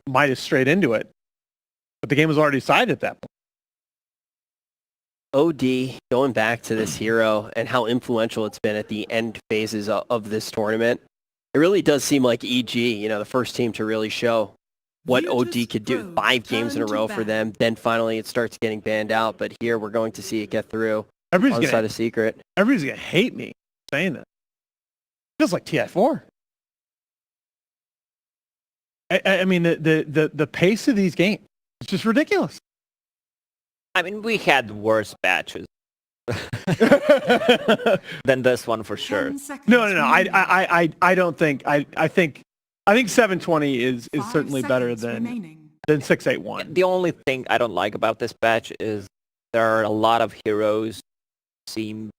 might have strayed into it, but the game was already decided at that point. OD, going back to this hero and how influential it's been at the end phases of this tournament, it really does seem like EG, the first team to really show what OD could do. 5 games in a row for them. Then finally it starts getting banned out. But here we're going to see it get through on the side of Secret. Everybody's going to hate me saying that. It feels like TI4. I mean, the pace of these games is just ridiculous. I mean, we had worse batches than this one for sure. No. I don't think. I think 720 is certainly better than 681. The only thing I don't like about this batch is there are a lot of heroes seem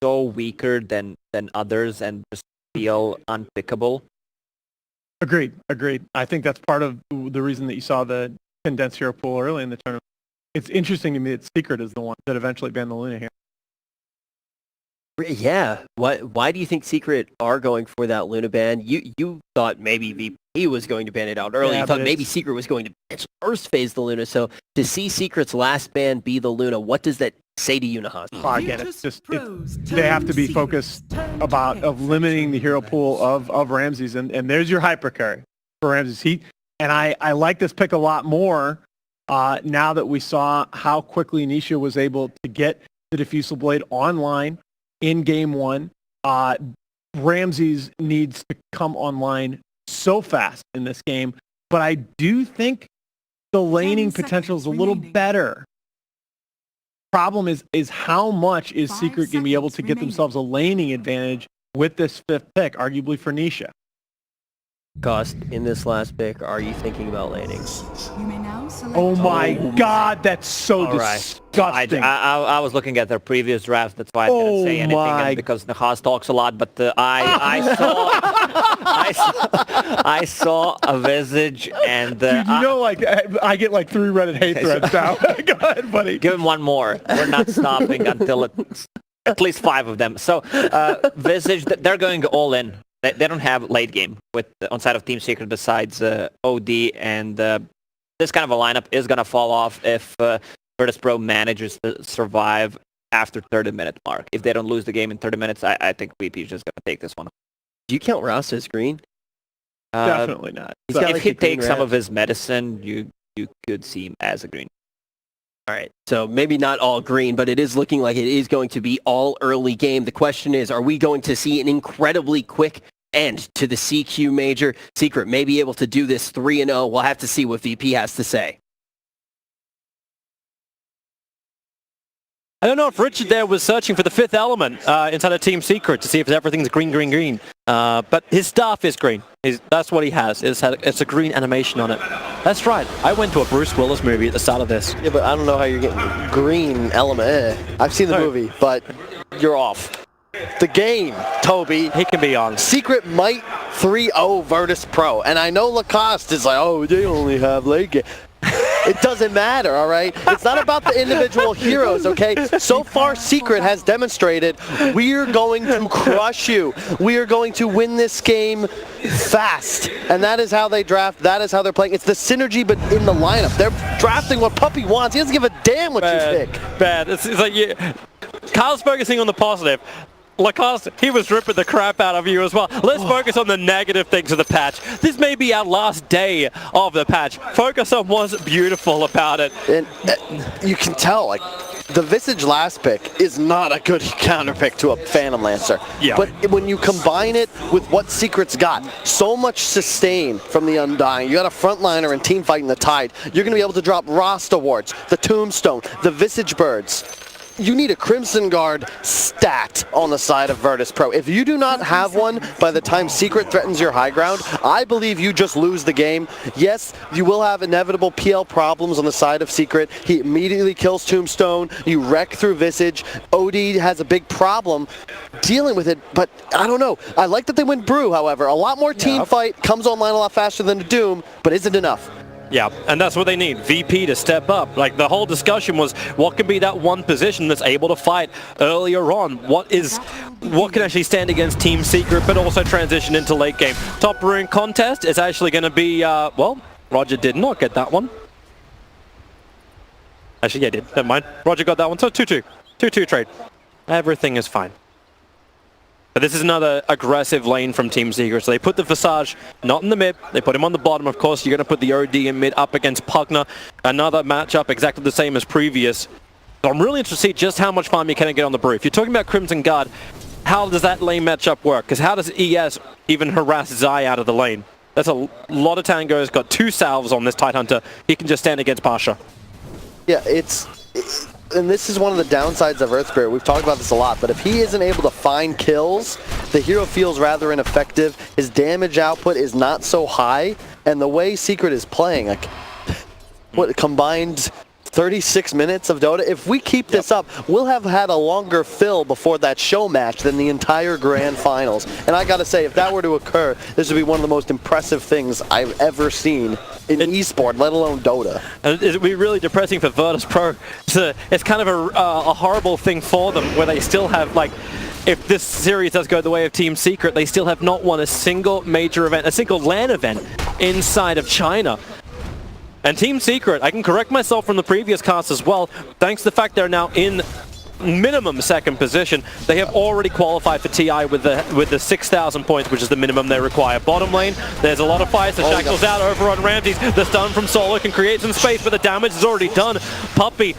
so weaker than others and just feel unpickable. Agreed. I think that's part of the reason that you saw the condensed hero pool early in the tournament. It's interesting to me that Secret is the one that eventually banned the Luna here. Yeah. Why do you think Secret are going for that Luna ban? You thought maybe VP was going to ban it out early. You thought maybe Secret was going to first phase the Luna. So to see Secret's last ban be the Luna, what does that say to you, Nahas? I get it. They have to be focused of limiting the hero pool of Ramses. And there's your hypercarry for Ramses. I like this pick a lot more now that we saw how quickly Nisha was able to get the Diffusal Blade online in game 1. Ramses needs to come online so fast in this game, but I do think the laning potential is a little better. Problem is how much is Secret going to be able to get themselves a laning advantage with this 5th pick, arguably for Nisha? Cost, in this last pick, are you thinking about laning? Oh my God, that's so disgusting. I was looking at their previous drafts, that's why I didn't say anything, and because Nahas talks a lot, but I saw a Visage and... Dude, I get like 3 Reddit hate threads now. Go ahead, buddy. Give him one more. We're not stopping until it's at least 5 of them. So Visage, they're going all in. They don't have late game on side of Team Secret besides OD, and this kind of a lineup is going to fall off if Virtus Pro manages to survive after 30-minute mark. If they don't lose the game in 30 minutes, I think VP is just going to take this one. Do you count Rouse as green? Definitely not. If he takes some of his medicine, you could see him as a green. All right, so maybe not all green, but it is looking like it is going to be all early game. The question is, are we going to see an incredibly quick end to the CQ Major? Secret may be able to do this 3-0. We'll have to see what VP has to say. I don't know if Richard there was searching for the 5th element inside of Team Secret to see if everything's green. But his staff is green. That's what he has. It's a green animation on it. That's right. I went to a Bruce Willis movie at the start of this. Yeah, but I don't know how you're getting green element. I've seen the movie, but you're off. The game, Toby. He can be on. Secret might 3-0 Virtus Pro. And I know Lacoste is like, oh, they only have late game. It doesn't matter, all right? It's not about the individual heroes, okay? So far, Secret has demonstrated we're going to crush you. We are going to win this game fast. And that is how they draft. That is how they're playing. It's the synergy, but in the lineup. They're drafting what Puppy wants. He doesn't give a damn what you pick. Bad. It's like Kyle's focusing on the positive. Lacoste, he was ripping the crap out of you as well. Let's focus on the negative things of the patch. This may be our last day of the patch. Focus on what's beautiful about it. And you can tell, like, the Visage last pick is not a good counter pick to a Phantom Lancer. Yeah. But when you combine it with what Secret's got, so much sustain from the Undying. You got a frontliner and team fighting the Tide. You're going to be able to drop Rost Awards, the Tombstone, the Visage Birds. You need a Crimson Guard stat on the side of Virtus Pro. If you do not have one by the time Secret threatens your high ground, I believe you just lose the game. Yes, you will have inevitable PL problems on the side of Secret. He immediately kills Tombstone. You wreck through Visage. OD has a big problem dealing with it, but I don't know. I like that they went Brew, however. A lot more team fight, comes online a lot faster than the Doom, but isn't enough. Yeah, and that's what they need, VP to step up. Like, the whole discussion was, what can be that one position that's able to fight earlier on? What can actually stand against Team Secret, but also transition into late game? Top rune contest is actually going to be, well, Roger did not get that one. Actually, yeah, he did. Never mind. Roger got that one, so 2-2. 2-2 trade. Everything is fine. But this is another aggressive lane from Team Secret. So they put the Visage not in the mid, they put him on the bottom. Of course, you're going to put the OD in mid up against Pugner. Another matchup exactly the same as previous. So I'm really interested to see just how much farm you can get on the Brew. If you're talking about Crimson Guard, how does that lane matchup work? Because how does ES even harass Zai out of the lane? That's a lot of tangos, got 2 salves on this Tidehunter. He can just stand against Pasha. Yeah, and this is one of the downsides of Earth Spirit. We've talked about this a lot, but if he isn't able to find kills, the hero feels rather ineffective. His damage output is not so high, and the way Secret is playing, like, what, combined 36 minutes of Dota? If we keep this up, we'll have had a longer fill before that show match than the entire grand finals. And I gotta say, if that were to occur, this would be one of the most impressive things I've ever seen in esport, let alone Dota. And it would be really depressing for Virtus Pro. It's kind of a horrible thing for them, where they still have, like, if this series does go the way of Team Secret, they still have not won a single major event, a single LAN event inside of China. And Team Secret, I can correct myself from the previous cast as well, thanks to the fact they're now in minimum second position, they have already qualified for TI with the 6,000 points, which is the minimum they require. Bottom lane, there's a lot of fights. The Shackle's out over on Ramses. The stun from Solo can create some space, but the damage is already done. Puppey,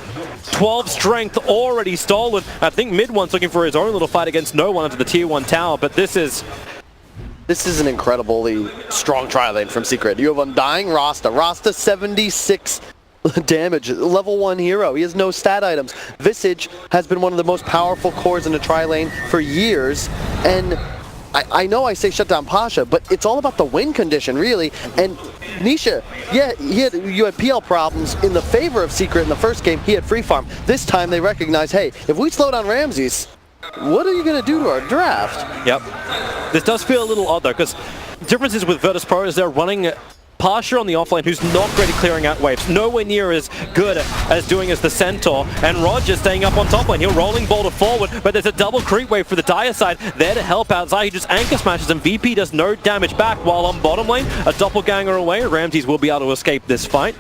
12 strength already stolen. I think mid one's looking for his own little fight against no one into the tier 1 tower, but this is an incredibly strong tri lane from Secret. You have Undying Rasta. Rasta 76 damage, level 1 hero. He has no stat items. Visage has been one of the most powerful cores in the tri lane for years, and I know I say shut down Pasha, but it's all about the win condition, really. And Nisha, yeah, you had PL problems in the favor of Secret in the first game. He had free farm. This time they recognize, hey, if we slow down Ramses, what are you going to do to our draft? Yep. This does feel a little odd, though, because differences with Virtus Pro is they're running Pasha on the offlane, who's not great at clearing out waves. Nowhere near as good as doing as the Centaur. And Roger staying up on top lane. He'll rolling boulder forward, but there's a double creep wave for the Dire side there to help out. Zai just anchor smashes, and VP does no damage back, while on bottom lane, a doppelganger away. Ramses will be able to escape this fight.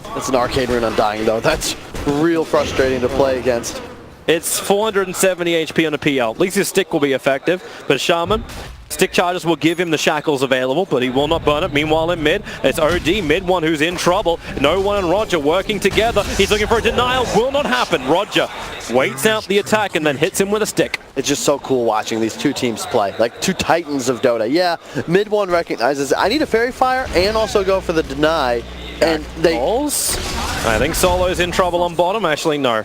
That's an arcade rune Undying, though. That's real frustrating to play against. It's 470 HP on a PL. At least his stick will be effective, but Shaman, stick charges will give him the shackles available, but he will not burn it. Meanwhile in mid, it's OD, mid one who's in trouble. No one and Roger working together. He's looking for a denial, will not happen. Roger waits out the attack and then hits him with a stick. It's just so cool watching these two teams play, like two titans of Dota. Yeah, mid one recognizes, I need a Fairy Fire and also go for the deny, and they... I think Solo's in trouble on bottom. Actually, no.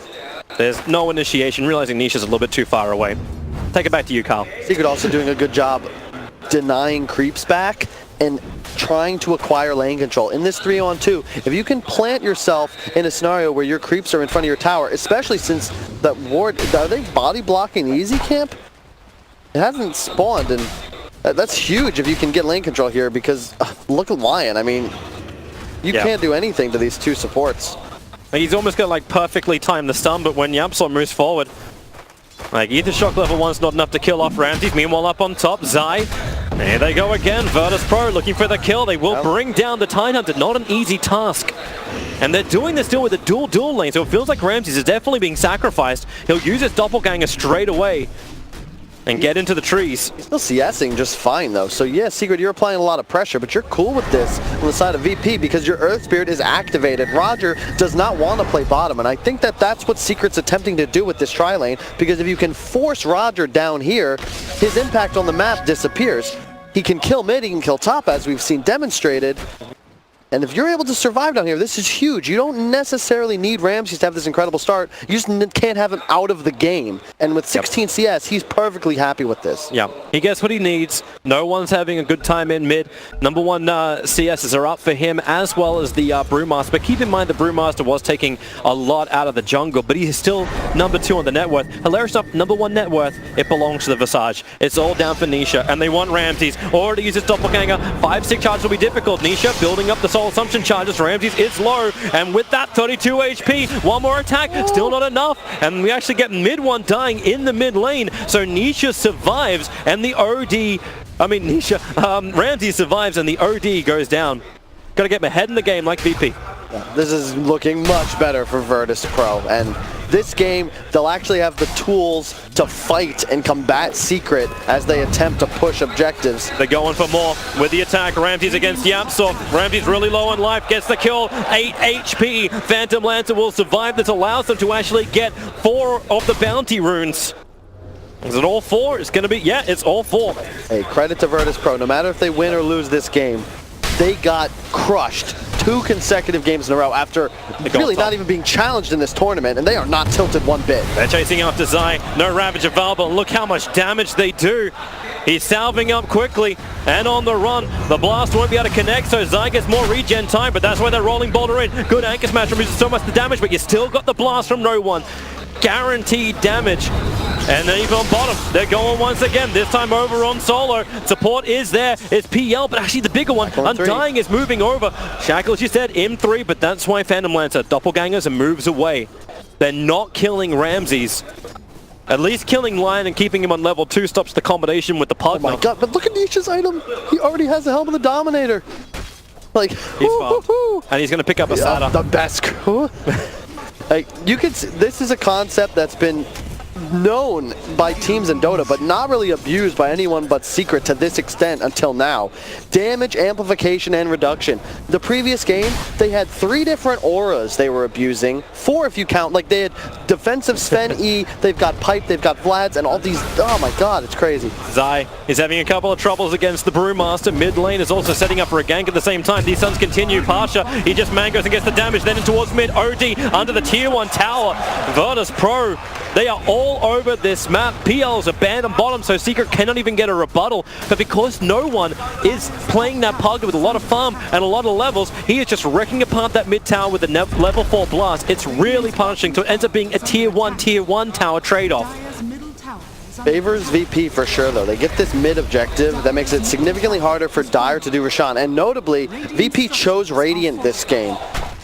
There's no initiation, realizing Nisha's a little bit too far away. Take it back to you, Carl. Secret also doing a good job denying creeps back and trying to acquire lane control. In this 3-on-2, if you can plant yourself in a scenario where your creeps are in front of your tower, especially since that ward, are they body blocking the easy camp? It hasn't spawned, and that's huge if you can get lane control here, because look at Lion. I mean, you can't do anything to these two supports. He's almost going to like perfectly time the stun, but when Yamsor moves forward, like either shock level 1's not enough to kill off Ramses. Meanwhile up on top, Zai. There they go again. Virtus Pro looking for the kill. They will bring down the Tidehunter. Not an easy task. And they're doing this still with a dual lane, so it feels like Ramses is definitely being sacrificed. He'll use his doppelganger straight away and get into the trees. He's still CSing just fine, though. So yeah, Secret, you're applying a lot of pressure, but you're cool with this on the side of VP because your Earth Spirit is activated. Roger does not want to play bottom, and I think that that's what Secret's attempting to do with this tri-lane, because if you can force Roger down here, his impact on the map disappears. He can kill mid, he can kill top, as we've seen demonstrated. And if you're able to survive down here, this is huge. You don't necessarily need Ramses to have this incredible start. You just can't have him out of the game. And with 16 CS, he's perfectly happy with this. Yeah, he gets what he needs. No one's having a good time in mid. Number one CSs are up for him, as well as the Brewmaster. But keep in mind the Brewmaster was taking a lot out of the jungle, but he's still number 2 on the net worth. Hilarious stuff, number 1 net worth, it belongs to the Visage. It's all down for Nisha, and they want Ramses. Already uses doppelganger. 5 stick charges will be difficult. Nisha building up the Soul Assumption charges. Ramses is low, and with that 32 HP, one more attack, still not enough, and we actually get mid one dying in the mid lane, so Nisha survives, and the Ramses survives, and the OD goes down. Gotta get my head in the game like VP. This is looking much better for Virtus Pro, and this game, they'll actually have the tools to fight and combat Secret as they attempt to push objectives. They're going for more with the attack. Ramses against Yapsor. Ramses really low on life, gets the kill, 8 HP. Phantom Lancer will survive. This allows them to actually get 4 of the bounty runes. Is it all 4? It's going to be, yeah, it's all 4. Hey, credit to Virtus Pro. No matter if they win or lose this game, they got crushed 2 consecutive games in a row after really not even being challenged in this tournament, and they are not tilted one bit. They're chasing after Zai. No Ravage available. Look how much damage they do. He's salving up quickly and on the run. The blast won't be able to connect, so Zai gets more regen time, but that's why they're rolling Boulder in. Good anchor smash removes so much the damage, but you still got the blast from no one. Guaranteed damage. And then even on bottom, they're going once again, this time over on solo. Support is there, it's PL, but actually the bigger one, Undying is moving over. Shackles, you said, M3, but that's why Phantom Lancer doppelgangers and moves away. They're not killing Ramses. At least killing Lion and keeping him on level 2 stops the combination with the Pugna. Oh my god, but look at Nisha's item. He already has the Helm of the Dominator. Like, he's fast. And he's going to pick up a SATA. The best crew. Like, you can see, this is a concept that's been known by teams in Dota, but not really abused by anyone but Secret to this extent until now. Damage, amplification, and reduction. The previous game, they had 3 different auras they were abusing. 4 if you count, like they had defensive Sven E, they've got Pipe, they've got Vlad's, and all these, oh my god, it's crazy. Zai is having a couple of troubles against the Brewmaster. Mid lane is also setting up for a gank at the same time. These Suns continue. Pasha, he just mangoes and gets the damage, then in towards mid. OD under the tier 1 tower. Virtus Pro, they are all over this map. PL's abandoned bottom, so Secret cannot even get a rebuttal. But because no one is playing that Pugna with a lot of farm and a lot of levels, he is just wrecking apart that mid tower with a level 4 blast. It's really punishing, so it ends up being a tier 1 tower trade-off. Favors VP for sure though. They get this mid objective that makes it significantly harder for Dire to do Roshan. And notably, VP chose Radiant this game.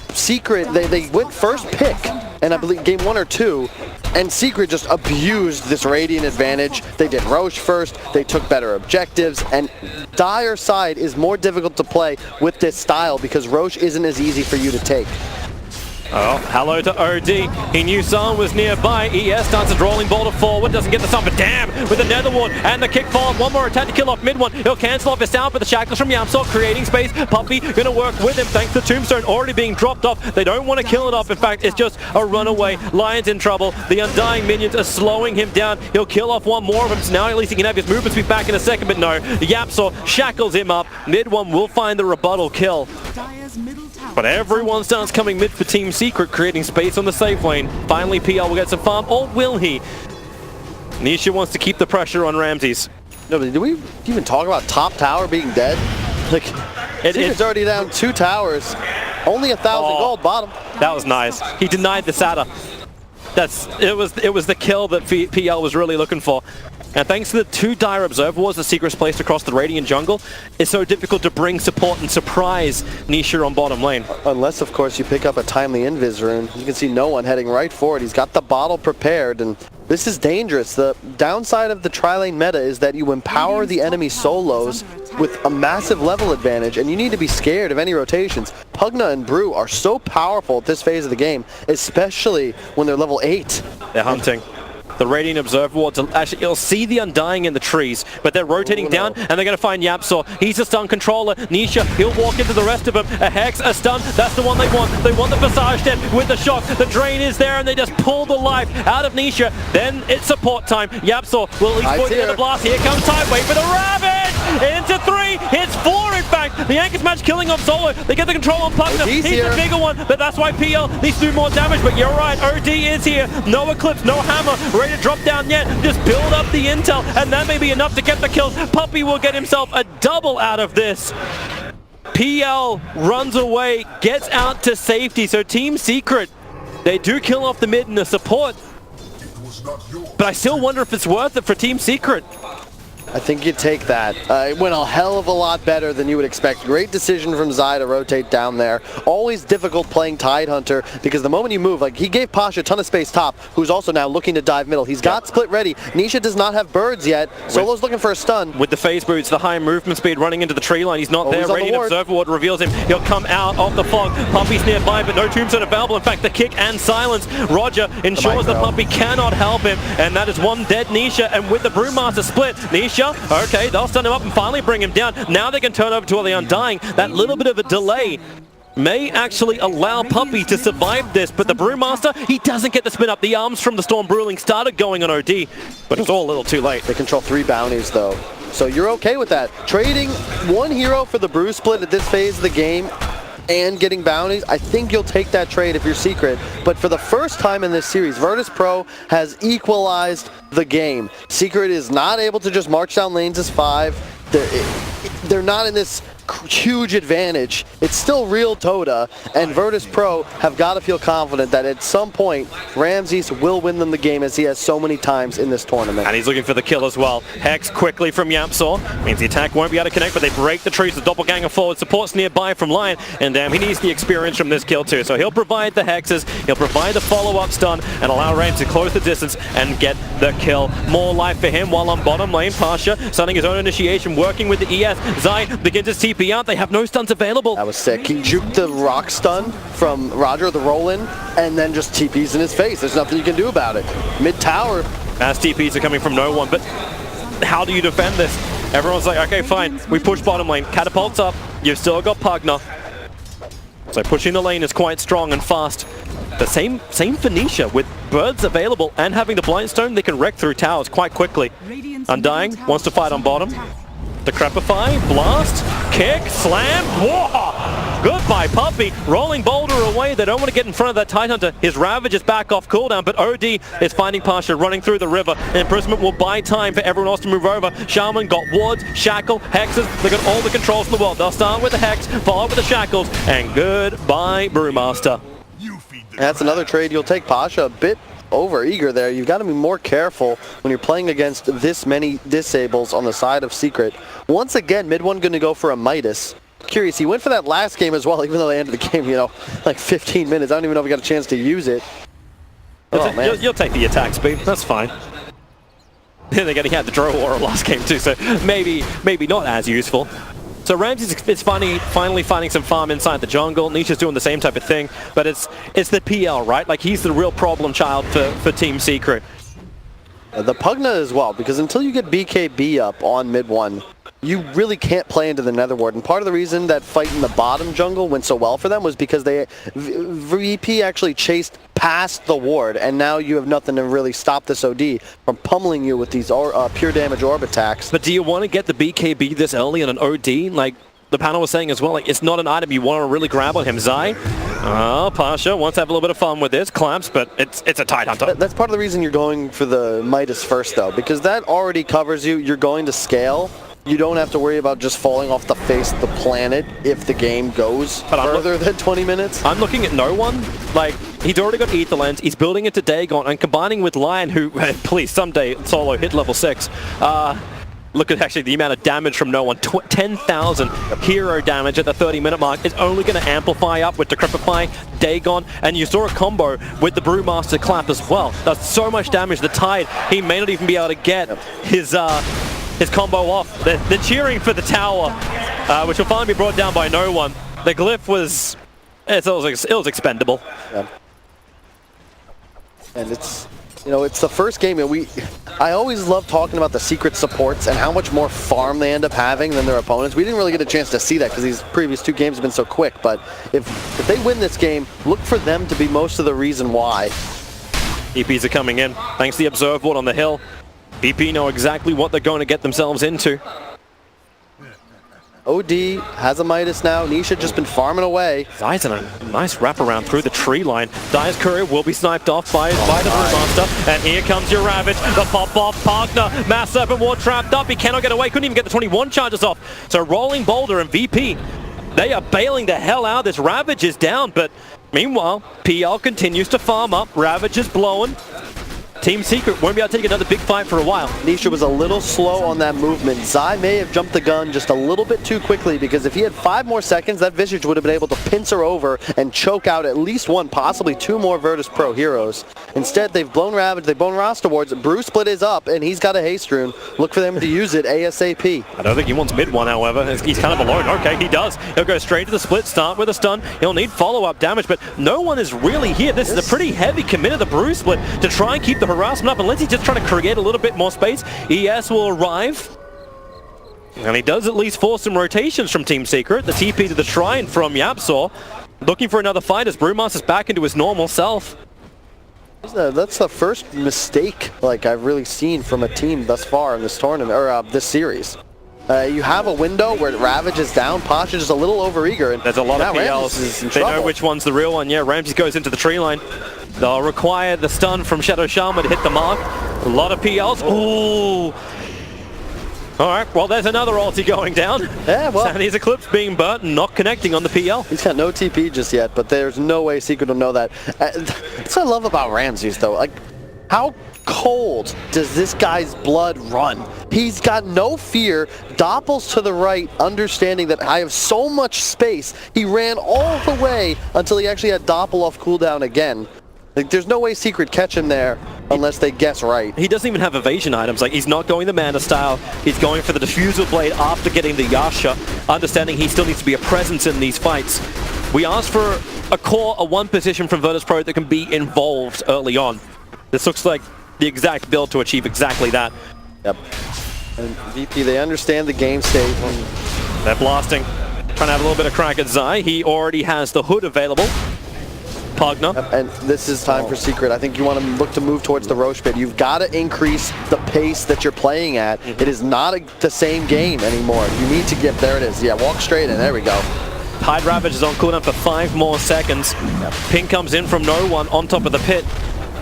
Secret, they went first pick, and I believe game 1 or 2, and Secret just abused this Radiant advantage. They did Roche first, they took better objectives, and Dire's side is more difficult to play with this style because Roche isn't as easy for you to take. Oh, hello to OD. He knew someone was nearby. ES starts his rolling boulder forward, doesn't get the sun, but damn, with the Nether Ward and the kick forward. One more attack to kill off mid one. He'll cancel off his sound, but the shackles from Yamsor creating space. Puppy gonna work with him thanks to Tombstone already being dropped off. They don't want to kill it off. In fact, it's just a runaway. Lion's in trouble. The Undying minions are slowing him down. He'll kill off one more of them, so now at least he can have his movement speed back in a second, but no. Yapsor shackles him up. Mid one will find the rebuttal kill. But everyone starts coming mid for Team Secret, creating space on the safe lane. Finally, PL will get some farm, or will he? Nisha wants to keep the pressure on Ramses. No, but did we even talk about top tower being dead? Like, Secret's already down 2 towers. Only 1,000 gold bottom. That was nice. He denied the SATA. It was the kill that PL was really looking for. And thanks to the 2 Dire Observer Wards that Secret's placed across the Radiant jungle, it's so difficult to bring support and surprise Nisha on bottom lane. Unless, of course, you pick up a timely invis rune. You can see no one heading right for it. He's got the bottle prepared, and this is dangerous. The downside of the tri-lane meta is that you empower the enemy solos with a massive level advantage, and you need to be scared of any rotations. Pugna and Brew are so powerful at this phase of the game, especially when they're level 8. They're hunting. The Radiant Observer Ward, actually, you'll see the Undying in the trees, but they're rotating down, and they're going to find Yapsor. He's a stun controller. Nisha, he'll walk into the rest of them. A Hex, a stun, that's the one they want. They want the Visage Den with the shock. The drain is there, and they just pull the life out of Nisha. Then it's support time. Yapsor will at least point to the blast. Here comes time. Wait for the Ravage! Into 3, hits 4 in fact. The Anchor's match killing off solo. They get the control on Pugna. He's the bigger one, but that's why PL needs to do more damage. But you're right, OD is here. No Eclipse, no Hammer. Ready to drop down yet. Just build up the intel, and that may be enough to get the kills. Puppy will get himself a double out of this. PL runs away, gets out to safety. So Team Secret, they do kill off the mid and the support. But I still wonder if it's worth it for Team Secret. I think you take that. It went a hell of a lot better than you would expect. Great decision from Zai to rotate down there. Always difficult playing Tidehunter because the moment you move, like he gave Pasha a ton of space top, who's also now looking to dive middle. He's got split ready. Nisha does not have birds yet. Solo's looking for a stun. With the phase boots, the high movement speed running into the tree line. He's not there. He's on the Radiant ward. Observer Ward reveals him. He'll come out of the fog. Puppy's nearby, but no tombstone available. In fact, the kick and silence. Roger ensures the Puppy cannot help him, and that is one dead Nisha. And with the Brewmaster split, Nisha, okay, they'll stun him up and finally bring him down. Now they can turn over to the Undying. That little bit of a delay may actually allow Puppy to survive this, but the Brewmaster, he doesn't get the spin up. The arms from the Storm Bruling started going on OD, but it's all a little too late. They control 3 bounties though, so you're okay with that. Trading one hero for the Brew split at this phase of the game and getting bounties, I think you'll take that trade if you're Secret. But for the first time in this series, Virtus Pro has equalized the game. Secret is not able to just march down lanes as 5. They're not in this huge advantage. It's still real Dota, and Virtus Pro have got to feel confident that at some point Ramses will win them the game, as he has so many times in this tournament. And he's looking for the kill as well. Hex quickly from Yamsor. Means the attack won't be able to connect, but they break the trees. The doppelganger forward supports nearby from Lion, and he needs the experience from this kill too. So he'll provide the hexes, he'll provide the follow-up stun, and allow Ramses to close the distance and get the kill. More life for him while on bottom lane. Pasha starting his own initiation, working with the ES. Zai begins his TP out. They have no stuns available. That was sick. He juked the rock stun from Roger, the roll-in, and then just TPs in his face. There's nothing you can do about it. Mid-tower. As TPs are coming from no one, but how do you defend this? Everyone's like, okay, fine. We push bottom lane. Catapults up. You've still got Pugna. So pushing the lane is quite strong and fast. The same for Nisha. With birds available and having the blind stone, they can wreck through towers quite quickly. Undying wants to fight on bottom. Decrepify, blast, kick, slam, whoa! Goodbye, Puppy. Rolling Boulder away. They don't want to get in front of that Tidehunter. His Ravage is back off cooldown, but OD is finding Pasha running through the river. Imprisonment will buy time for everyone else to move over. Shaman got wards, shackle, hexes. They got all the controls in the world. They'll start with the hex, follow up with the shackles, and goodbye, Brewmaster. That's another trade you'll take. Pasha a bit over eager there. You've got to be more careful when you're playing against this many disables on the side of Secret. Once again, mid one going to go for a Midas. Curious, he went for that last game as well, even though they ended the game, you know, like 15 minutes. I don't even know if he got a chance to use it. Oh, man. You'll take the attack speed. That's fine. Then again, he had the Drow Aura last game too, so maybe not as useful. So Ramses is finally finding some farm inside the jungle. Nisha's doing the same type of thing, but it's the PL, right? Like, he's the real problem child for Team Secret. The Pugna as well, because until you get BKB up on mid one, you really can't play into the Nether Ward. And part of the reason that fight in the bottom jungle went so well for them was because VP actually chased past the ward, and now you have nothing to really stop this OD from pummeling you with these pure damage orb attacks. But do you want to get the BKB this early on an OD? Like the panel was saying as well, like, it's not an item you want to really grab on him. Zai, Pasha wants to have a little bit of fun with this, clamps, but it's a Tidehunter. That's part of the reason you're going for the Midas first, though, because that already covers you. You're going to scale. You don't have to worry about just falling off the face of the planet if the game goes further than 20 minutes. I'm looking at no one. Like, he's already got Ether Lens, he's building it to Dagon, and combining with Lion, who, please, someday solo hit level 6. Look at actually the amount of damage from no one. 10,000 hero damage at the 30-minute mark is only going to amplify up with Decrepify, Dagon, and you saw a combo with the Brewmaster clap as well. That's so much damage. The Tide, he may not even be able to get his combo off. They're cheering for the tower, which will finally be brought down by no one. The glyph was, it was expendable. Yeah. And it's, you know, it's the first game, and I always love talking about the Secret supports and how much more farm they end up having than their opponents. We didn't really get a chance to see that because these previous 2 games have been so quick, but if they win this game, look for them to be most of the reason why. EPs are coming in, thanks to the Observe Board on the hill. BP know exactly what they're going to get themselves into. OD has a Midas now. Nisha just been farming away. Zai's in a nice wraparound through the tree line. Dire's courier will be sniped off by the Brewmaster. And here comes your Ravage. The pop-off partner. Mass Serpent Ward trapped up. He cannot get away. Couldn't even get the 21 charges off. So Rolling Boulder and VP, they are bailing the hell out. This Ravage is down, but meanwhile, PL continues to farm up. Ravage is blowing. Team Secret won't be able to take another big fight for a while. Nisha was a little slow on that movement. Zai may have jumped the gun just a little bit too quickly, because if he had 5 more seconds, that Visage would have been able to pincer over and choke out at least one, possibly 2 more Virtus Pro heroes. Instead, they've blown Ravage, they've blown Ross towards. Bruce Split is up, and he's got a haste rune. Look for them to use it ASAP. I don't think he wants mid one, however. He's kind of alone. Okay, he does. He'll go straight to the split, start with a stun. He'll need follow-up damage, but no one is really here. This is a pretty heavy commit of the Bruce Split to try and keep the harassment up, unless he's just trying to create a little bit more space. ES will arrive. And he does at least force some rotations from Team Secret. The TP to the Shrine from Yapsaw. Looking for another fight as Brewmaster's back into his normal self. That's the first mistake like I've really seen from a team thus far in this tournament, or this series. You have a window where Ravage is down, Pasha is a little overeager, and there's a lot of PLs. They know which one's the real one. Yeah, Ramses goes into the tree line. They'll require the stun from Shadow Shaman to hit the mark. A lot of PLs. Ooh. All right, well, there's another ulti going down. Yeah, well. Sandy's Eclipse being burnt and not connecting on the PL. He's got no TP just yet, but there's no way Secret will know that. That's what I love about Ramses, though. Like, how cold does this guy's blood run? He's got no fear, doppels to the right, understanding that I have so much space. He ran all the way until he actually had doppel off cooldown again. Like, there's no way Secret catch him there unless they guess right. He doesn't even have evasion items. Like, he's not going the Mana style. He's going for the Diffusal Blade after getting the Yasha, understanding he still needs to be a presence in these fights. We asked for a core, a one position from Virtus Pro that can be involved early on. This looks like the exact build to achieve exactly that. Yep. And VP, they understand the game state. They're blasting. Trying to have a little bit of crack at Zai. He already has the hood available. Pugna. Yep. And this is time for Secret. I think you want to look to move towards the Roche pit. You've got to increase the pace that you're playing at. It is not the same game anymore. You need to get, there it is. Yeah, walk straight in. There we go. Tide Ravage is on cooldown for 5 more seconds. Yep. Ping comes in from no one on top of the pit.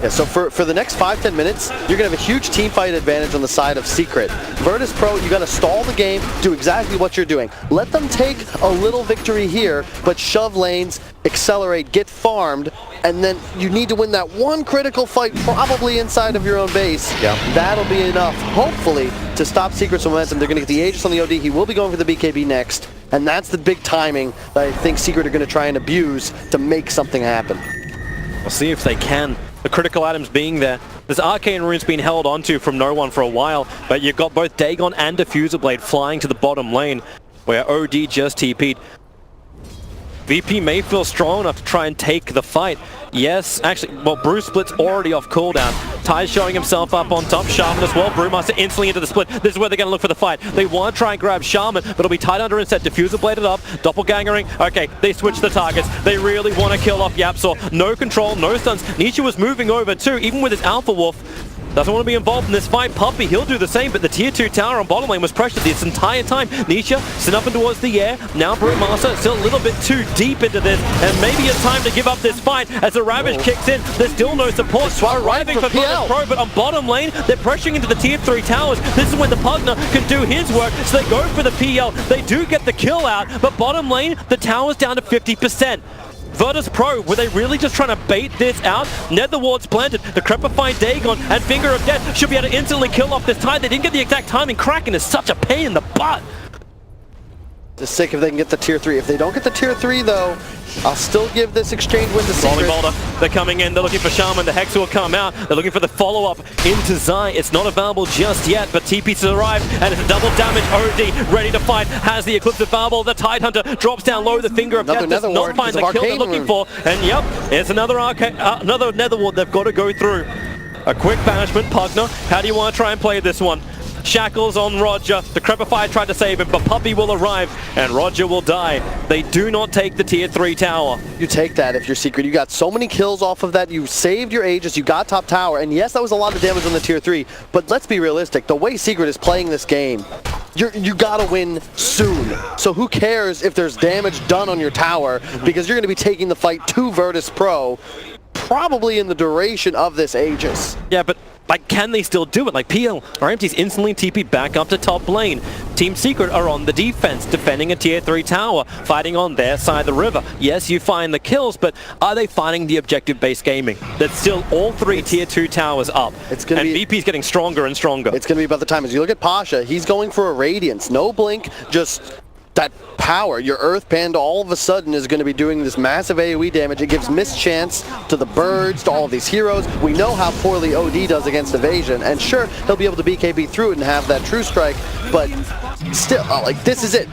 Yeah, so for the next 5-10 minutes, you're going to have a huge team fight advantage on the side of Secret. Virtus Pro, you got to stall the game, do exactly what you're doing. Let them take a little victory here, but shove lanes, accelerate, get farmed, and then you need to win that one critical fight, probably inside of your own base. Yeah. That'll be enough, hopefully, to stop Secret's momentum. They're going to get the Aegis on the OD. He will be going for the BKB next, and that's the big timing that I think Secret are going to try and abuse to make something happen. We'll see if they can. The critical items being there. There's Arcane Runes being held onto from no one for a while, but you've got both Dagon and Diffusal Blade flying to the bottom lane, where OD just TP'd. VP may feel strong enough to try and take the fight. Yes, actually, well, Bruce Split's already off cooldown. Ty's showing himself up on top. Shaman as well. Brewmaster instantly into the split. This is where they're going to look for the fight. They want to try and grab Shaman, but it'll be tied under instead. Diffusal bladed up. Doppelgangering. Okay, they switch the targets. They really want to kill off Yapsaw. No control, no stuns. Nietzsche was moving over too, even with his Alpha Wolf. Doesn't want to be involved in this fight. Puppy, he'll do the same, but the tier 2 tower on bottom lane was pressured this entire time. Nisha sent up and towards the air. Now Brewmaster still a little bit too deep into this, and maybe it's time to give up this fight as the Ravage kicks in. There's still no support. Arriving for Virtus Pro, but on bottom lane, they're pressuring into the tier 3 towers. This is when the Pugna can do his work, so they go for the PL. They do get the kill out, but bottom lane, the tower's down to 50%. Virtus Pro, were they really just trying to bait this out? Nether Ward's planted, the Crepified Dagon and Finger of Death should be able to instantly kill off this Tide. They didn't get the exact timing. Kraken is such a pain in the butt. Just sick if they can get the tier 3. If they don't get the tier 3 though, I'll still give this exchange win to Secret. Boulder, they're coming in, they're looking for Shaman, the Hex will come out, they're looking for the follow-up into Zai. It's not available just yet, but TP's arrived, and it's a double damage. OD ready to fight, has the Eclipse of Fireball, the Tide Hunter drops down low, the Finger of Death does not find the kill they're looking for, and yep, it's another Nether Ward they've got to go through. A quick banishment. Pugna, how do you want to try and play this one? Shackles on Roger. The Crepifier tried to save him, but Puppy will arrive, and Roger will die. They do not take the tier 3 tower. You take that if you're Secret. You got so many kills off of that. You saved your Aegis. You got top tower. And yes, that was a lot of damage on the tier 3. But let's be realistic. The way Secret is playing this game, you gotta win soon. So who cares if there's damage done on your tower, because you're going to be taking the fight to Virtus Pro, probably in the duration of this Aegis. Yeah, but like, can they still do it? Like, PL or empties instantly TP back up to top lane. Team Secret are on the defense, defending a tier 3 tower, fighting on their side of the river. Yes, you find the kills, but are they finding the objective-based gaming? That's still all 3 tier 2 towers up. And VP's getting stronger and stronger. It's going to be about the time. As you look at Pasha, he's going for a Radiance. No blink, just that power. Your Earth Panda all of a sudden is going to be doing this massive AoE damage. It gives mischance to the birds, to all of these heroes. We know how poorly OD does against evasion, and sure, he'll be able to BKB through it and have that true strike, but still, like, this is it.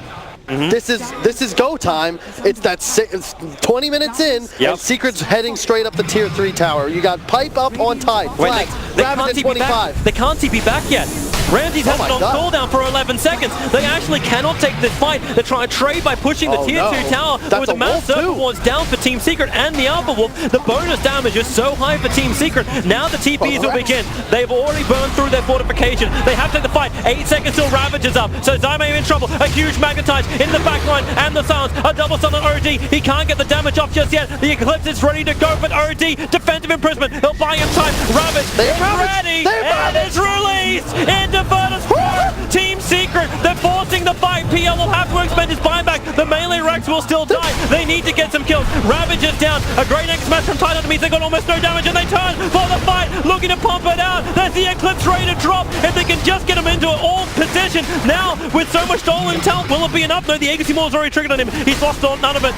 This is go time. It's 20 minutes in, and Secret's heading straight up the tier 3 tower. You got Pipe up on Tide, Flags, Ravage at 25. They can't TP back yet. Ramsey's has it on cooldown for 11 seconds. They actually cannot take this fight. They're trying to trade by pushing the tier 2 tower with the Mass Serpent Ward's down for Team Secret and the Alpha Wolf. The bonus damage is so high for Team Secret. Now the TPs will begin. They've already burned through their fortification. They have to take the fight. 8 seconds till Ravage is up. So Zyme in trouble. A huge Magnetize in the backline and the silence. A double stun on OD. He can't get the damage off just yet. The Eclipse is ready to go, but OD, defensive imprisonment. He'll buy him time. Ravage is ready and is released into Furnace. Team Secret, they're forcing the fight. PL will have to expend his buyback. The melee Rex will still die. They need to get some kills. Ravage is down. A great X smash from Titan means they got almost no damage, and they turn for the fight, looking to pump it out. There's the Eclipse ready to drop. If they can just get him into an all position. Now, with so much stolen talent, will it be enough? No, the Aegis Maul is already triggered on him. He's lost none of it.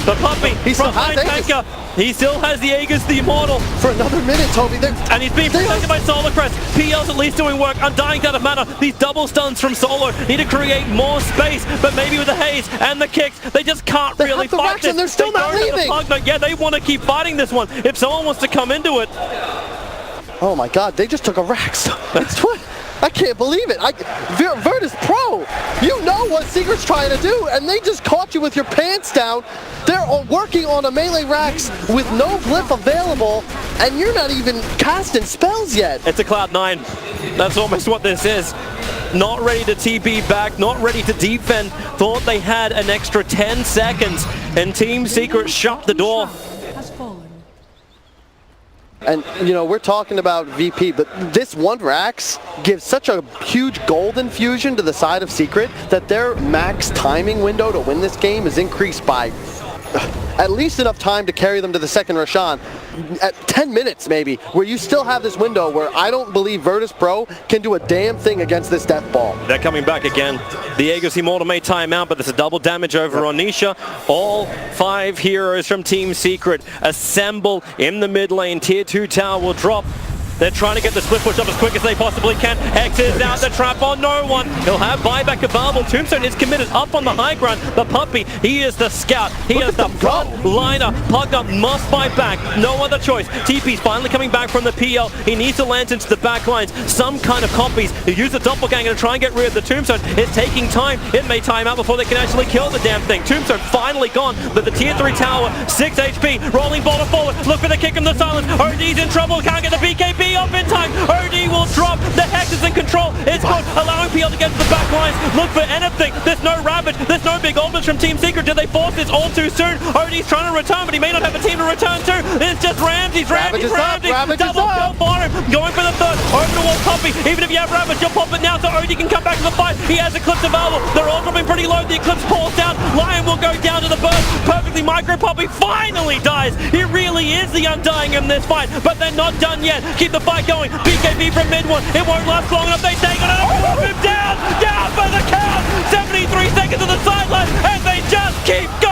The Puppy, frontline tanker, he still has the Aegis, the Immortal. For another minute, Toby. And he's being protected by Solar Crest. PL's at least doing work. Undying's out of mana. These double stuns from Solo need to create more space, but maybe with the haze and the kicks, they just can't really fight this. And they're still not leaving. Yeah, they want to keep fighting this one. If someone wants to come into it. Oh my God, they just took a Rax. I can't believe it. Virtus Pro, you know what Secret's trying to do, and they just caught you with your pants down. They're working on a melee Rax with no glyph available, and you're not even casting spells yet. It's a Cloud9. That's almost what this is. Not ready to TP back, not ready to defend. Thought they had an extra 10 seconds, and Team Secret shut the door. And, you know, we're talking about VP, but this one Rax gives such a huge gold infusion to the side of Secret that their max timing window to win this game is increased by at least enough time to carry them to the second Roshan. At 10 minutes, maybe, where you still have this window where I don't believe Virtus Pro can do a damn thing against this death ball. They're coming back again. The Aegis Immortal may time out, but there's a double damage over on Nisha. All 5 heroes from Team Secret assemble in the mid lane. Tier 2 tower will drop. They're trying to get the split push up as quick as they possibly can. X is out, the trap on no one. He'll have buyback available. Tombstone is committed up on the high ground. The Puppy, he is the scout. He is the front liner. Pugger must buy back. No other choice. TP's finally coming back from the PL. He needs to land into the back lines. Some kind of copies. He use the doppelganger to try and get rid of the Tombstone. It's taking time. It may time out before they can actually kill the damn thing. Tombstone finally gone, but the tier 3 tower, 6 HP. Rolling ball forward. Look for the kick in the silence. OD's in trouble. Can't get the BKB up in time. OD will drop. The Hex is in control. It's good, allowing PL to get to the back lines. Look for anything. There's no Ravage. There's no big ultimates from Team Secret. Did they force this all too soon? OD's trying to return, but he may not have a team to return to. It's just Ramsey. Double kill for him. Going for the third. Over the wall Puppy. Even if you have Ravage, you'll pop it now so OD can come back to the fight. He has Eclipse available. They're all dropping pretty low. The Eclipse pulls down. Lion will go down to the burst. Perfectly micro. Puppy finally dies. He really is the Undying in this fight, but they're not done yet. Keep the fight going. BKB from mid one. It won't last long enough. They take it and pop him down. Down for the count. 73 seconds to the sideline, and they just keep going.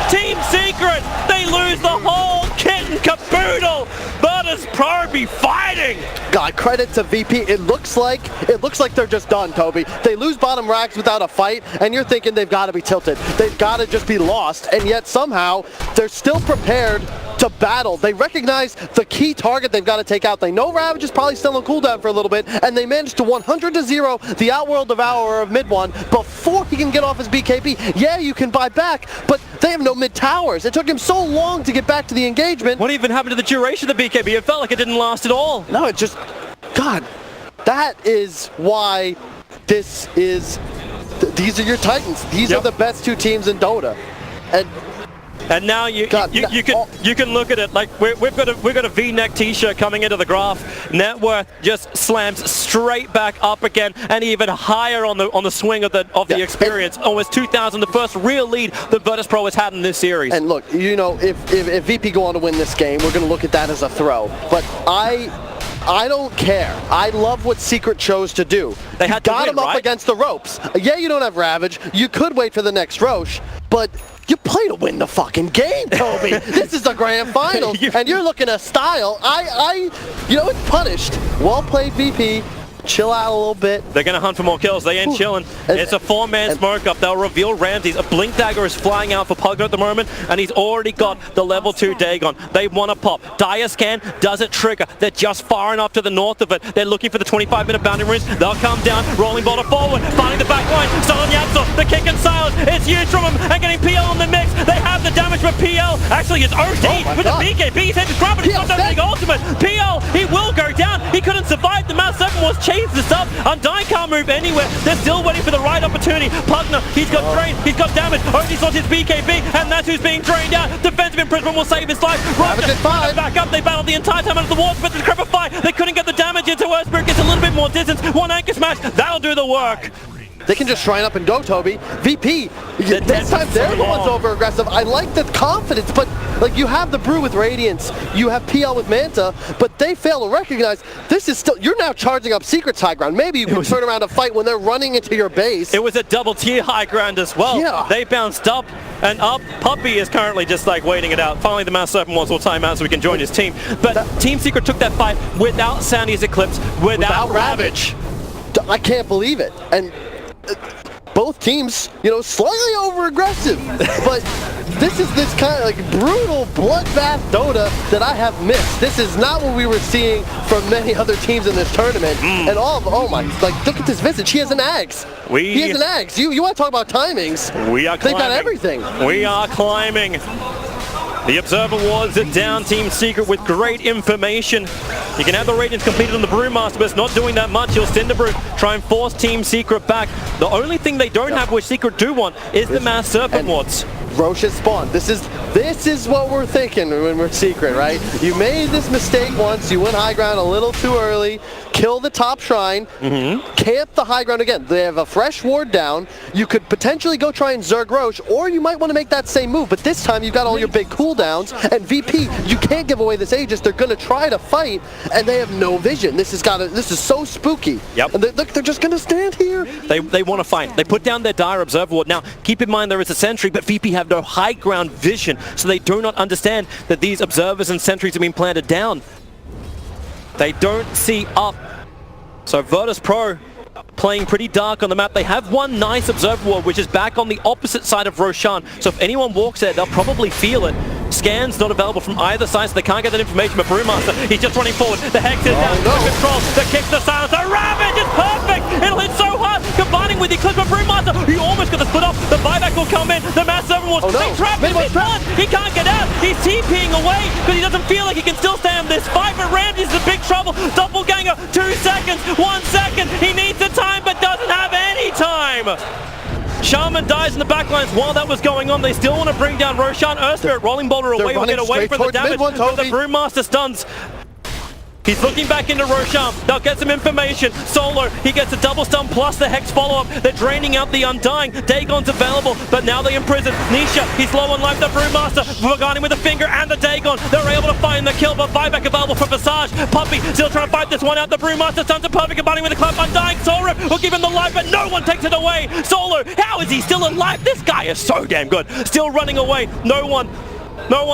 Team Secret, they lose the whole kit and caboodle. Virtus Pro be fighting. God, credit to VP. It looks like they're just done, Toby. They lose bottom Rax without a fight, and you're thinking they've got to be tilted. They've got to just be lost, and yet somehow they're still prepared to battle. They recognize the key target they've got to take out. They know Ravage is probably still on cooldown for a little bit, and they managed to 100-0 the Outworld Devourer of mid one before he can get off his BKB. Yeah, you can buy back, but they have no mid towers. It took him so long to get back to the engagement. What even happened to the duration of the BKB? It felt like it didn't last at all. No, it just... God, that is why this is... These are your Titans. These are the best 2 teams in Dota. And And now you God, you can look at it like we've got a V-neck T-shirt coming into the graph. Net worth just slams straight back up again, and even higher on the swing of the experience. Almost 2,000, the first real lead that Virtus.pro has had in this series. And look, you know, if VP go on to win this game, we're going to look at that as a throw. But I don't care. I love what Secret chose to do. They had to got win, him up right? against the ropes. Yeah, you don't have Ravage. You could wait for the next Roche, but you play to win the fucking game, Toby. This is the grand final, and you're looking at style. You know, it's punished. Well played, VP. Chill out a little bit. They're going to hunt for more kills. They ain't chilling. It's a 4-man smoke up. They'll reveal Ramses. A Blink Dagger is flying out for Pugner at the moment, and he's already got the level 2 Dagon. They want to pop. Dire Scan doesn't trigger. They're just far enough to the north of it. They're looking for the 25-minute bounding runes. They'll come down, rolling boulder forward, finding the back line. Stolen Yatzel, the kick and silence. It's huge from him, and getting PL in the mix. They have the damage, but PL actually is OD with the BKB. He's had to grab it. He's got that big ultimate. PL, he will go down. He couldn't survive. The Mass 7 was chased this up. Undying can't move anywhere. They're still waiting for the right opportunity. Pugner, he's got drain, he's got damage. Only lost his BKB, and that's who's being drained out. Defensive imprisonment will save his life. Back up. They battled the entire time under the walls, but the Cripple fight, they couldn't get the damage into Earthspirit. Gets a little bit more distance. One anchor smash, that'll do the work. They can just shrine up and go, Toby. VP, this time they're the ones over aggressive. I like the confidence, but like you have the Brew with Radiance, you have PL with Manta, but they fail to recognize this is still, you're now charging up Secret's high ground. Maybe you can turn around a fight when they're running into your base. It was a double tier high ground as well. Yeah. They bounced up and up. Puppy is currently just like waiting it out. Finally the Mass Serpent wants all time out so we can join his team. But Team Secret took that fight without Sandy's Eclipse, without Ravage. I can't believe it. And both teams, you know, slightly over aggressive, but this is this kind of like brutal bloodbath Dota that I have missed. This is not what we were seeing from many other teams in this tournament. And oh my, like look at this Visage. He has an Ags. He has an Ags. You want to talk about timings? We are climbing. They've got everything. We are climbing. The Observer Wars are down. Team Secret with great information. You can have the Radiance completed on the Brewmaster, but it's not doing that much. He'll Cinderbrew, try and force Team Secret back. The only thing they don't have, which Secret do want, is the Mass Serpent Wards. Roche's spawn. This is what we're thinking when we're Secret, right? You made this mistake once. You went high ground a little too early. Kill the top shrine. Camp the high ground again. They have a fresh ward down. You could potentially go try and Zerg Roche, or you might want to make that same move. But this time you've got all your big cooldowns. And VP, you can't give away this Aegis. They're going to try to fight, and they have no vision. This is so spooky. Yep. And they're just going to stand here. They want to fight. They put down their Dire Observer Ward. Now, keep in mind there is a sentry, but VP have no high ground vision, so they do not understand that these observers and sentries have been planted down. They don't see up. So Virtus.pro playing pretty dark on the map. They have one nice observer ward, which is back on the opposite side of Roshan. So if anyone walks there, they'll probably feel it. Scans not available from either side, so they can't get that information. But Brewmaster, he's just running forward. The Hex is down. The control, the kick, the silence. The Ravage is perfect. It'll hit so hard. Combining with the Eclipse, but Brewmaster, he almost got the split off. The buyback will come in. The Mass Servant Wars. They trap him. He's done. He can't get out. He's TPing away because he doesn't feel like he can still stay on this fight. But Ramses is in big trouble. Doppelganger, 2 seconds, 1 second. He needs the time, but doesn't have any time. Shaman dies in the backlines while that was going on. They still want to bring down Roshan. Earthspirit rolling boulder away will get away from the damage. But the Brewmaster stuns. He's looking back into Roshan. They'll get some information. Solo, he gets a double stun plus the Hex follow-up. They're draining out the Undying. Dagon's available, but now they imprison. Nisha, he's low on life. The Brewmaster, Vagani with the finger and the Dagon. They're able to find the kill, but buyback available for Visage. Puppy still trying to fight this one out. The Brewmaster stuns a perfect combining with the clap. Undying Soul Rip will give him the life, but no one takes it away. Solo, how is he still alive? This guy is so damn good. Still running away. No one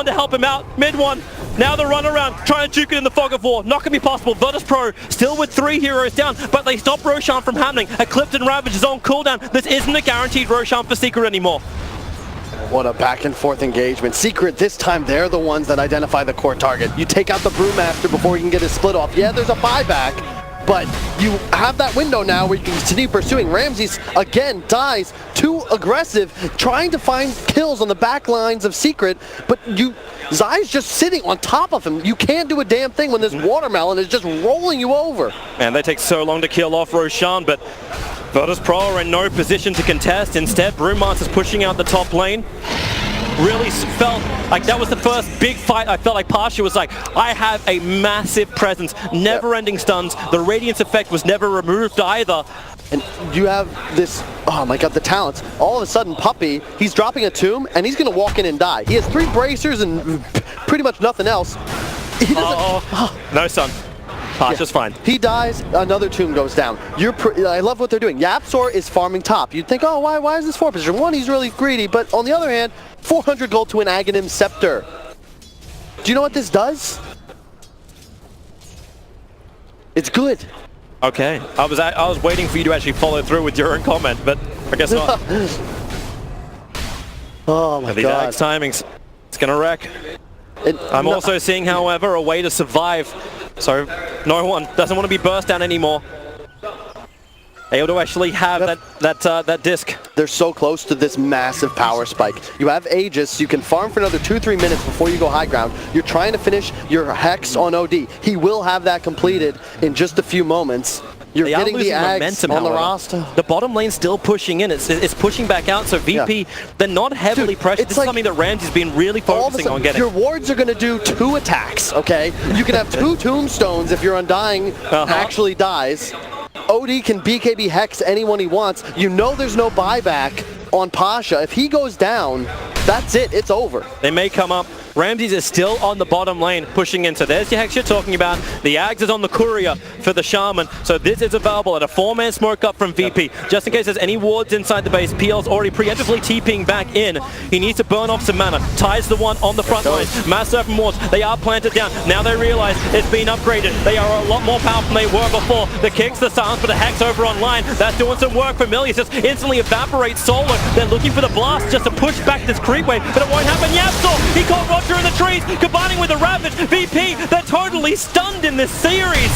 to help him out. Mid one. Now the run around, trying to juke it in the fog of war. Not going to be possible. Virtus.pro still with 3 heroes down, but they stop Roshan from happening. Eclipse and Ravage is on cooldown. This isn't a guaranteed Roshan for Secret anymore. What a back and forth engagement. Secret, this time they're the ones that identify the core target. You take out the Brewmaster before you can get his split off. Yeah, there's a buyback, but you have that window now where you can continue pursuing. Ramses, again, dies. Too aggressive, trying to find kills on the back lines of Secret, but Zai's just sitting on top of him. You can't do a damn thing when this watermelon is just rolling you over. And they take so long to kill off Roshan, but Virtus.pro are in no position to contest. Instead, Brewmaster's pushing out the top lane. really felt like that was the first big fight. I felt like Pasha was like, I have a massive presence, never-ending stuns. The Radiance effect was never removed either. And you have this, oh my god, the talents. All of a sudden, Puppey, he's dropping a tomb, and he's going to walk in and die. He has 3 bracers and pretty much nothing else. He doesn't, no stun. Pasha's fine. He dies, another tomb goes down. I love what they're doing. Yapzor is farming top. You'd think, oh, why is this 4 position? One, he's really greedy, but on the other hand, 400 gold to an Aghanim Scepter. Do you know what this does? It's good. Okay, I was waiting for you to actually follow through with your own comment, but I guess not. Oh my These god. Axe timings, it's gonna wreck. I'm also seeing, however, a way to survive. So no one doesn't want to be burst down anymore. Able to actually have that disc. They're so close to this massive power spike. You have Aegis, you can farm for another 2-3 minutes before you go high ground. You're trying to finish your Hex on OD. He will have that completed in just a few moments. You're getting the Ags on the roster. The bottom lane's still pushing in. It's pushing back out, so VP, they're not heavily pressured. This is something that Ramsey's been really focusing on getting. Your wards are going to do 2 attacks, okay? You can have 2 tombstones if your Undying actually dies. OD can BKB Hex anyone he wants. You know there's no buyback on Pasha. If he goes down, that's it. It's over. They may come up. Ramses is still on the bottom lane, pushing in. So there's your Hex you're talking about. The Ags is on the courier for the Shaman. So this is available at a 4-man smoke up from VP. Just in case there's any wards inside the base, PL's already preemptively TPing back in. He needs to burn off some mana. Ties the one on the front line. Mass Serpent wards, they are planted down. Now they realize it's been upgraded. They are a lot more powerful than they were before. The kicks, the silence, but the Hex over online. That's doing some work. Familiars just instantly evaporates Solar. They're looking for the blast just to push back this creep wave, but it won't happen. Yapzor, he caught Roger in the trees, combining with the Ravage. VP, they're totally stunned in this series.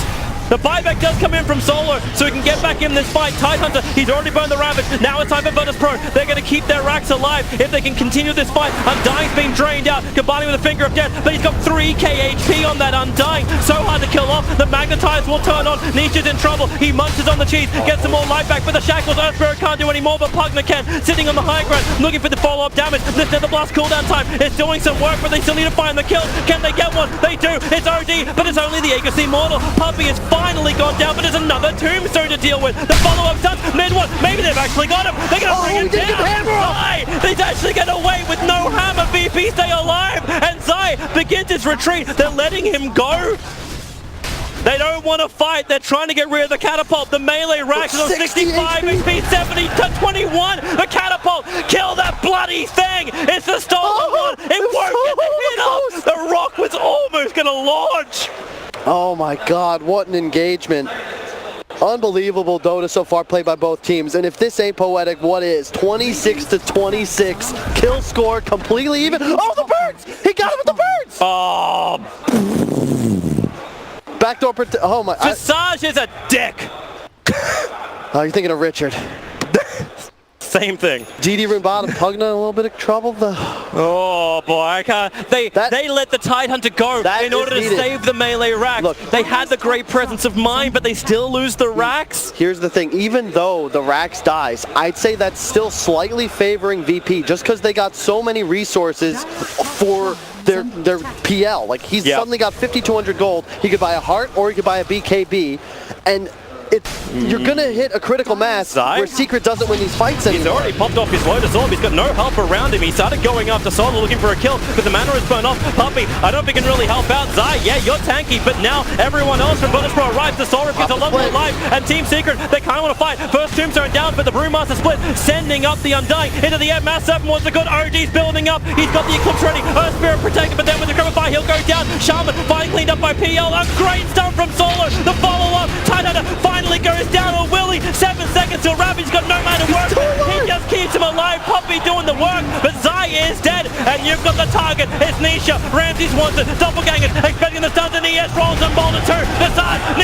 The buyback does come in from Solar, so he can get back in this fight. Tidehunter, he's already burned the Ravage. Now it's time for Virtus Pro. They're going to keep their racks alive if they can continue this fight. Undying's been drained out, combining with the Finger of Death, but he's got 3k HP on that Undying. So hard to kill off. The Magnetize will turn on. Nisha's in trouble. He munches on the cheese, gets some more life back, but the Shackles, Earth Spirit can't do any more, but Pugna can. Sitting on the high ground, looking for the follow-up damage. This Nether Blast cooldown time is doing some work, but they still need to find the kill. Can they get one? They do. It's OD, but it's only the Aegis Immortal. Puppey has finally gone down, but there's another tombstone to deal with. The follow-up stuns, mid one. Maybe they've actually got him. They're going to bring him down. Zai, he's actually get away with no hammer. VP stay alive, and Zai begins his retreat. They're letting him go. They don't want to fight. They're trying to get rid of the catapult. The melee racks is on 65 HP, 70 to 21. The catapult, kill that bloody thing. It's the stolen one. It won't get the hit off. The rock was almost going to launch. Oh my god, what an engagement. Unbelievable Dota so far played by both teams, and if this ain't poetic, what is? 26 to 26, kill score completely even. Oh, the birds! He got him with the birds! Oh, Backdoor oh my. Visage is a dick. Oh, you're thinking of Richard. Same thing. GD room bottom, Pugna in a little bit of trouble though. Oh boy, I can't. They let the Tidehunter go in order to save the melee rack. Look, they had the great presence of mind, but they still lose the racks. Here's the thing, even though the racks dies, I'd say that's still slightly favoring VP just because they got so many resources for their PL. Like he's suddenly got 5,200 gold. He could buy a heart or he could buy a BKB, and you're gonna hit a critical mass where Secret doesn't win these fights anymore. He's already popped off his Lotus Orb. He's got no help around him. He started going after Solar looking for a kill, but the mana is burned off. Puppey, I don't think he can really help out. Zai, yeah, you're tanky, but now everyone else from Virtus Pro arrives. The Solar gets a lot more life, and Team Secret, they kind of want to fight. First Tombstone down, but the Brewmaster split, sending up the Undying into the air. Mass 7 wants a good OG's building up. He's got the Eclipse ready. Earth Spirit protected, but then with the Criminal Fire, he'll go down. Shaman finally cleaned up by PL. A great stun from Solar. The follow-up, Tidehunter finally goes down. Willie, 7 seconds till Ravage got no man to work. He just keeps him alive. Puppey doing the work, but Zai is dead, and you've got the target. It's Nisha. Ramses wants it. Doppelgangers expecting the stuns, and he has rolls and Boulder 2. The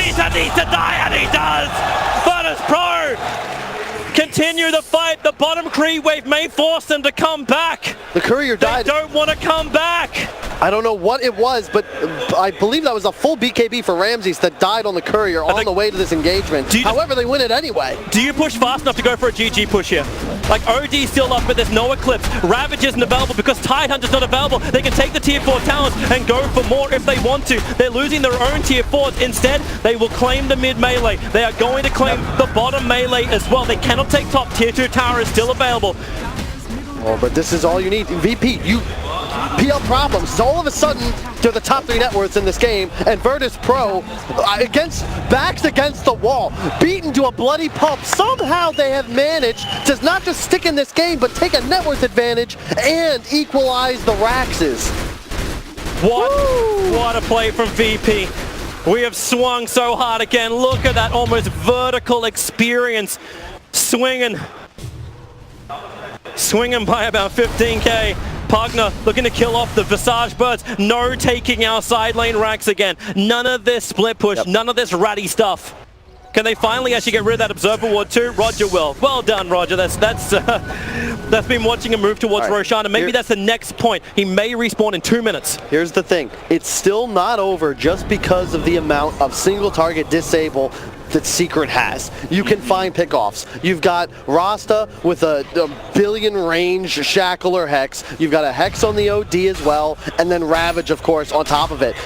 Nisha needs to die, and he does. Virtus Pro continue the fight. The bottom creep wave may force them to come back. The courier They died. don't want to come back. I don't know what it was, but I believe that was a full BKB for Ramses that died on the courier on the way to this engagement. However, they win it anyway. Do you push fast enough to go for a GG push here? Like, OD's still up, but there's no Eclipse. Ravage isn't available because Tidehunter's not available. They can take the tier 4 talents and go for more if they want to. They're losing their own tier 4s. Instead, they will claim the mid melee. They are going to claim the bottom melee as well. They cannot take top. Tier 2 tower is still available. Oh, but this is all you need. VP, PL problems. So all of a sudden, they're the top 3 net worths in this game, and Virtus Pro backs against the wall, beaten to a bloody pulp. Somehow they have managed to not just stick in this game, but take a net worth advantage and equalize the Raxes. What a play from VP. We have swung so hard again. Look at that almost vertical experience. Swinging by about 15k. Pugna looking to kill off the Visage Birds. No taking our side lane racks again. None of this split push, none of this ratty stuff. Can they finally actually get rid of that Observer Ward too? Roger will. Well done, Roger. That's been watching him move towards Roshan, and maybe that's the next point. He may respawn in 2 minutes. Here's the thing. It's still not over just because of the amount of single target disable that Secret has. You can find pickoffs. You've got Rasta with a billion range Shackle or Hex. You've got a Hex on the OD as well, and then Ravage, of course, on top of it.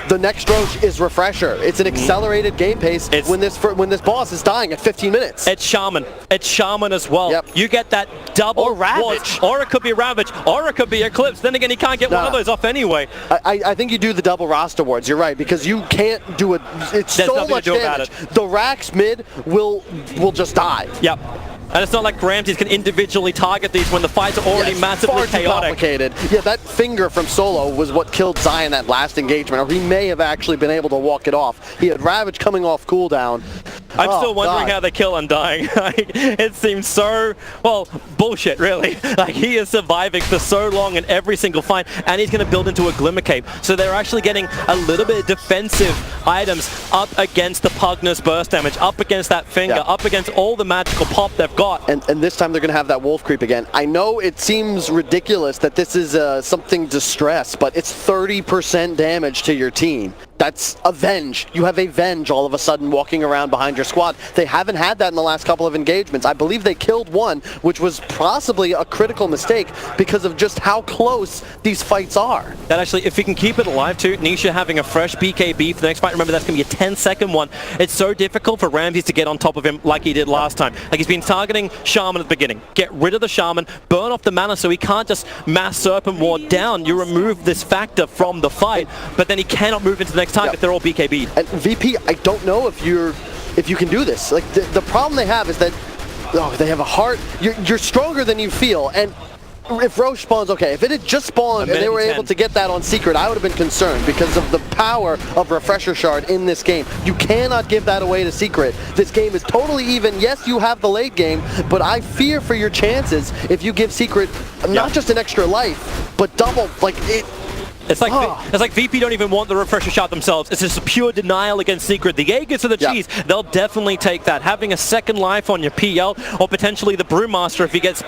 The next Roche is Refresher. It's an accelerated game pace when this boss is dying at 15 minutes. It's Shaman. It's Shaman as well. Yep. You get that double or Ravage. Or it could be Ravage. Or it could be Eclipse. Then again, he can't get one of those off anyway. I think you do the double Rasta wards. You're right, because you can't do it. It's There's so much damage. The Rax mid will just die. Yep. And it's not like Ramses can individually target these when the fights are already massively far too chaotic. Complicated. Yeah, that finger from Solo was what killed Zion that last engagement, or he may have actually been able to walk it off. He had Ravage coming off cooldown. I'm still wondering how they kill Undying. It seems so, well, bullshit, really. Like, he is surviving for so long in every single fight, and he's going to build into a Glimmer Cape. So they're actually getting a little bit of defensive items up against the Pugna's burst damage, up against that finger, up against all the magical pop they've got. And this time they're going to have that wolf creep again. I know it seems ridiculous that this is something distress, but it's 30% damage to your team. That's a Venge. You have a Venge all of a sudden walking around behind your squad. They haven't had that in the last couple of engagements. I believe they killed one, which was possibly a critical mistake because of just how close these fights are. That actually, if we can keep it alive too, Nisha having a fresh BKB for the next fight, remember that's going to be a 10-second one. It's so difficult for Ramses to get on top of him like he did last time. Like, he's been targeting Shaman at the beginning. Get rid of the Shaman, burn off the mana so he can't just mass Serpent Ward down. You remove this factor from the fight, but then he cannot move into the next target. They're all BKB'd. And VP, I don't know if you can do this. Like, the problem they have is that they have a heart. You're stronger than you feel, and if Roche spawns, okay. If it had just spawned and they were able to get that on Secret, I would have been concerned because of the power of Refresher Shard in this game. You cannot give that away to Secret. This game is totally even. Yes, you have the late game, but I fear for your chances if you give Secret not just an extra life, but double. Like, it's like VP don't even want the Refresher Shot themselves. It's just a pure denial against Secret. The Aegis or the cheese, they'll definitely take that. Having a second life on your PL, or potentially the Brewmaster if he gets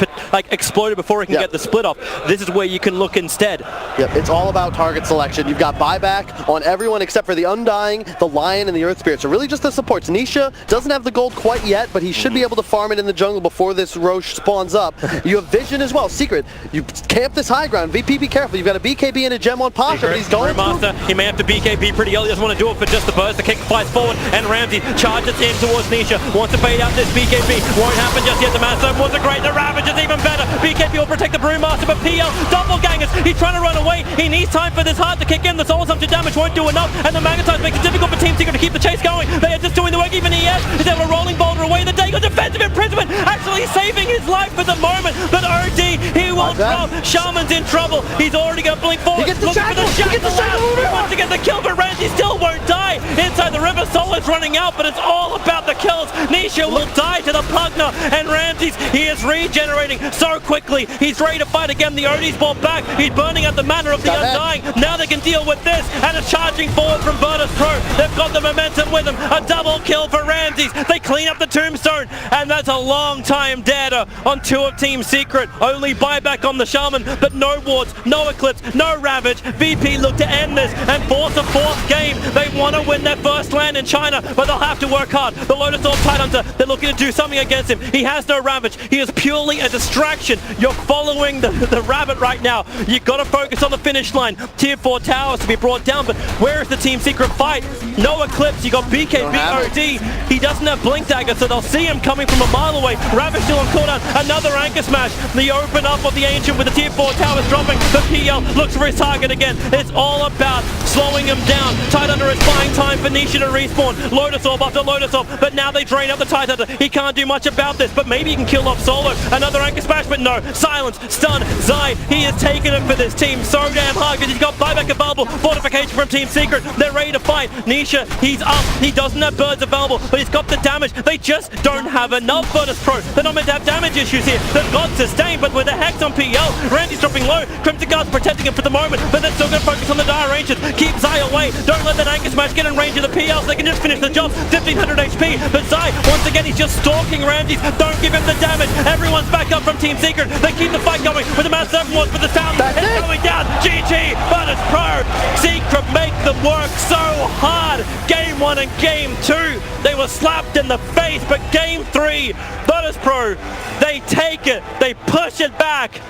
exploded before he can get the split off. This is where you can look instead. Yep, it's all about target selection. You've got buyback on everyone except for the Undying, the Lion, and the Earth Spirit. So really just the supports. Nisha doesn't have the gold quite yet, but he should be able to farm it in the jungle before this Roche spawns up. You have Vision as well. Secret, you camp this high ground. VP, be careful. You've got a BKB and a gem on Pasha, but he's going Brewmaster, he may have to BKB pretty early. Doesn't want to do it for just the burst. The kick flies forward, and Ramsey charges in towards Nisha. Wants to bait out this BKB. Won't happen just yet. The Master was a great. The Ravage is even better. BKB will protect the Brewmaster, but PL double gangers. He's trying to run away. He needs time for this heart to kick in. The soul assumption damage won't do enough, and the Magnetize makes it difficult for Team Secret to keep the chase going. They are just doing the work. Even ES is able to rolling boulder away. The Dagon defensive imprisonment, actually saving his life for the moment. But OD, he will drop. Shaman's in trouble. He's already got blink forward. He gets the shackle. He wants to get the kill, but Ramsey still won't die. Inside the river, Soul is running out, but it's all about the kills. Nisha will die to the Pugner, and Ramses, he is regenerating so quickly. He's ready to fight again. The Odie's brought back. He's burning at the Manor of the Undying. Now they can deal with this, and a charging forward from Virtus Pro. They've got the momentum with them. A double kill for Ramses. They clean up the Tombstone, and that's a long time dead on 2 of Team Secret. Only buyback on the Shaman, but no wards, no Eclipse, no Ravage. VP look to end this and force a 4th game. They want to win their first land in China, but they'll have to work hard. The Lotus Orb Tidehunter, they're looking to do something against him. He has no Ravage. He is purely a distraction. You're following the rabbit right now. You've got to focus on the finish line. Tier 4 towers to be brought down, but where is the Team Secret fight? No Eclipse. You got BKB OD. He doesn't have Blink Dagger, so they'll see him coming from a mile away. Ravage still on cooldown. Another Anchor Smash. The open up of the Ancient with the Tier 4 towers dropping. The PL looks for his target again. It's all about slowing him down. Tidehunter is buying time for Nisha to respawn. Lotus Orb after Lotus Orb, but now they drain up the Tidehunter. He can't do much about this, but maybe he can kill off Solo. Another Anchor Smash, but no. Silence, stun, Zai. He has taken it for this team so damn hard because he's got buyback available. Fortification from Team Secret. They're ready to fight. Nisha, he's up. He doesn't have birds available, but he's got the damage. They just don't have enough Virtus Pro. They're not meant to have damage issues here. They've got sustain, but with a Hex on PL, Randy's dropping low. Crimson Guard's protecting him for the moment, but they're still going to focus on the Dire Ancient. Keep Zai away. Don't let that Anchor Smash get in range of the PL so they can just finish the job. 1500 HP, but Zai, once again, he's just stalking Ramses. Don't give him the damage. Everyone's back up from Team Secret. They keep the fight going with the Mass 7 Wars, but the Fountain is going down. GG, Virtus Pro. Secret make them work so hard. Game 1 and Game 2, they were slapped in the face, but Game 3, Virtus Pro, they take it. They push it back.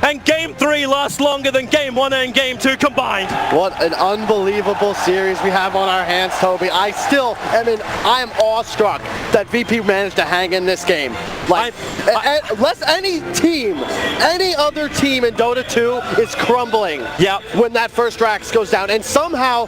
And Game 3 lasts longer than Game 1 and Game 2 combined. What an unbelievable series we have on our hands, Toby. I am awestruck that VP managed to hang in this game. Like, unless any other team in Dota 2 is crumbling when that first Rax goes down. And somehow